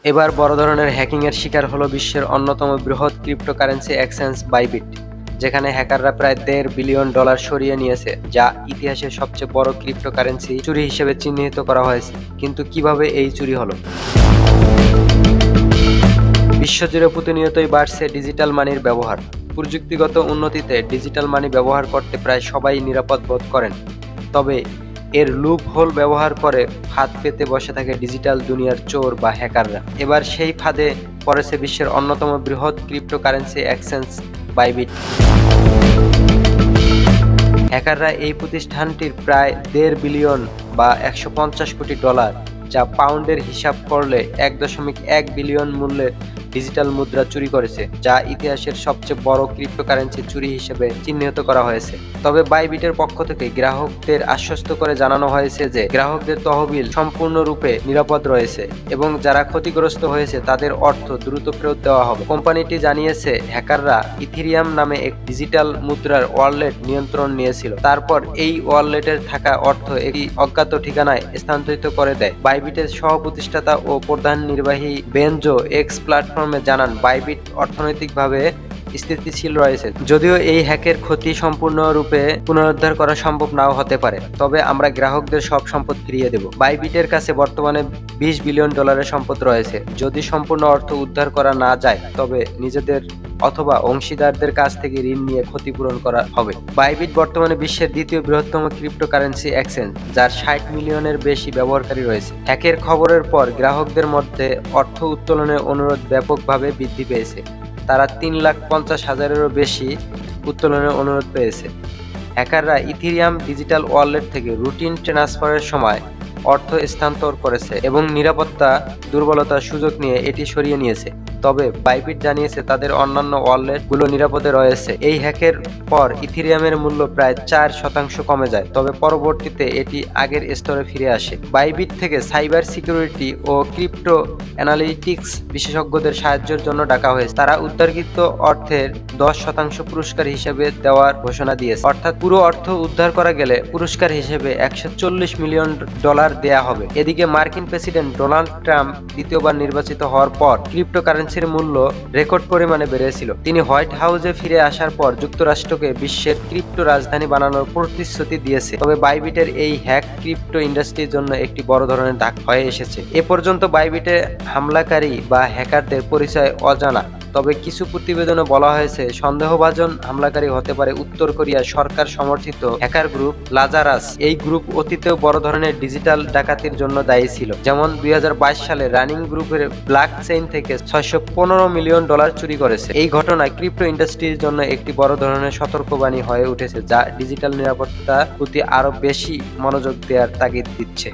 এবার বড় ধরনের হ্যাকিংয়ের শিকার হলো বিশ্বের অন্যতম বৃহৎ ক্রিপ্টোকারেন্সি এক্সচেঞ্জ বাইবিট, যেখানে হ্যাকাররা প্রায় $1.5 বিলিয়ন সরিয়ে নিয়েছে, যা ইতিহাসের সবচেয়ে বড় ক্রিপ্টোকারেন্সি চুরি হিসেবে চিহ্নিত করা হয়েছে। কিন্তু কিভাবে এই চুরি হলো? বিশ্বজুড়ে প্রতিনিয়তই বাড়ছে ডিজিটাল মানির ব্যবহার। প্রযুক্তিগত উন্নতিতে ডিজিটাল মানি ব্যবহার করতে প্রায় সবাই নিরাপদ বোধ করেন। তবে এর লুপ হোল ব্যবহার করে ফাঁদ পেতে বসে থাকে ডিজিটাল দুনিয়ার চোর বা হ্যাকাররা। এবার সেই ফাঁদে পড়েছে বিশ্বের অন্যতম বৃহৎ ক্রিপ্টোকারেন্সি এক্সচেঞ্জ বাইবিট। হ্যাকাররা এই প্রতিষ্ঠানটির প্রায় $1.5 বিলিয়ন বা $150 কোটি, যা পাউন্ডের হিসাব করলে 1.1 বিলিয়ন মূল্যের ডিজিটাল মুদ্রা চুরি করেছে, যা ইতিহাসের সবচেয়ে বড় ক্রিপ্টোকারেন্সি চুরি হিসেবে চিহ্নিত করা হয়েছে। তবে বাইবিটের পক্ষ থেকে গ্রাহকদের আশ্বস্ত করে জানানো হয়েছে যে গ্রাহকদের তহবিল সম্পূর্ণরূপে নিরাপদ রয়েছে এবং যারা ক্ষতিগ্রস্ত হয়েছে তাদের অর্থ দ্রুত ফেরত দেওয়া হবে। কোম্পানিটি জানিয়েছে, হ্যাকাররা ইথিরিয়াম নামে এক ডিজিটাল মুদ্রার ওয়ালেট নিয়ন্ত্রণ নিয়েছিল। তারপর এই ওয়ালেটের থাকা অর্থ একটি অজ্ঞাত ঠিকানায় স্থানান্তরিত করে দেয়। বাইবিটের সহ প্রতিষ্ঠাতা ও প্রধান নির্বাহী বেনজো এক্স প্ল্যাটফর্মে জানান, বাইবিট অর্থনৈতিকভাবে স্থিতিশীল রয়েছে। যদিও এই হ্যাকের ক্ষতি সম্পূর্ণরূপে পুনরুদ্ধার করা সম্ভব নাও হতে পারে, তবে আমরা গ্রাহকদের সব সম্পদ ফিরিয়ে দেব। বাইবিটের কাছে বর্তমানে $20 বিলিয়ন সম্পদ রয়েছে। যদি সম্পূর্ণ অর্থ উদ্ধার করা না যায়, তবে নিজেদের অথবা অংশীদারদের কাছ থেকে ঋণ নিয়ে ক্ষতিপূরণ করা হবে। বাইবিট বর্তমানে বিশ্বের দ্বিতীয় বৃহত্তম ক্রিপ্টোকারেন্সি এক্সচেঞ্জ, যার 60 মিলিয়নের বেশি ব্যবহারকারী রয়েছে। হ্যাকের খবরের পর গ্রাহকদের মধ্যে অর্থ উত্তোলনের অনুরোধ ব্যাপকভাবে বৃদ্ধি পেয়েছে। তারা 3,50,000-এরও বেশি উত্তোলনের অনুরোধ পেয়েছে। হ্যাকাররা ইথিরিয়াম ডিজিটাল ওয়ালেট থেকে রুটিন ট্রান্সফারের সময় অর্থ স্থানান্তর করেছে এবং নিরাপত্তা দুর্বলতার সুযোগ নিয়ে এটি সরিয়ে নিয়েছে। তবে বাইবিট জানিয়েছে তাদের অন্যান্য ওয়ালেটগুলো নিরাপদে রয়েছে। এই হ্যাকের পর ইথিরিয়ামের মূল্য প্রায় 4% কমে যায়, তবে পরবর্তীতে এটি আগের স্তরে ফিরে আসে। বাইবিট থেকে সাইবার সিকিউরিটি ও ক্রিপ্টো অ্যানালিটিক্স বিশেষজ্ঞদের সাহায্যের জন্য ডাকা হয়েছে। তারা উদ্ধারকৃত অর্থের 10% পুরস্কার হিসেবে দেওয়ার ঘোষণা দিয়েছে। অর্থাৎ পুরো অর্থ উদ্ধার করা গেলে পুরস্কার হিসেবে $140 মিলিয়ন দেয়া হবে। এদিকে মার্কিন প্রেসিডেন্ট ডোনাল্ড ট্রাম্প দ্বিতীয়বার নির্বাচিত হওয়ার পর ক্রিপ্টোকারেন্সির মূল্য রেকর্ড পরিমাণে বেড়েছিল। তিনি হোয়াইট হাউসে ফিরে আসার পর যুক্তরাষ্ট্রকে বিশ্বের ক্রিপ্টো রাজধানী বানানোর প্রতিশ্রুতি দিয়েছে। তবে বাইবিটের এই হ্যাক ক্রিপ্টো ইন্ডাস্ট্রির জন্য একটি বড় ধরনের ধাক্কা হয়ে এসেছে। এ পর্যন্ত বাইবিটে হামলাকারী বা হ্যাকারদের পরিচয় অজানা। তবে কিছু প্রতিবেদনে বলা হয়েছে, সন্দেহভাজন হামলাকারী হতে পারে উত্তর কোরিয়ার সরকার সমর্থিত হ্যাকার গ্রুপ লাজারাস। এই গ্রুপ অতীতেও বড় ধরনের ডিজিটাল ডাকাতির জন্য দায়ী ছিল, যেমন 2022 সালে রানিং গ্রুপের ব্লকচেইন থেকে $615 মিলিয়ন চুরি করেছে। এই ঘটনা ক্রিপ্টো ইন্ডাস্ট্রির জন্য একটি বড় ধরনের সতর্কবাণী হয়ে উঠেছে, যা ডিজিটাল নিরাপত্তার প্রতি আরো বেশি মনোযোগ দেওয়ার তাগিদ দিচ্ছে।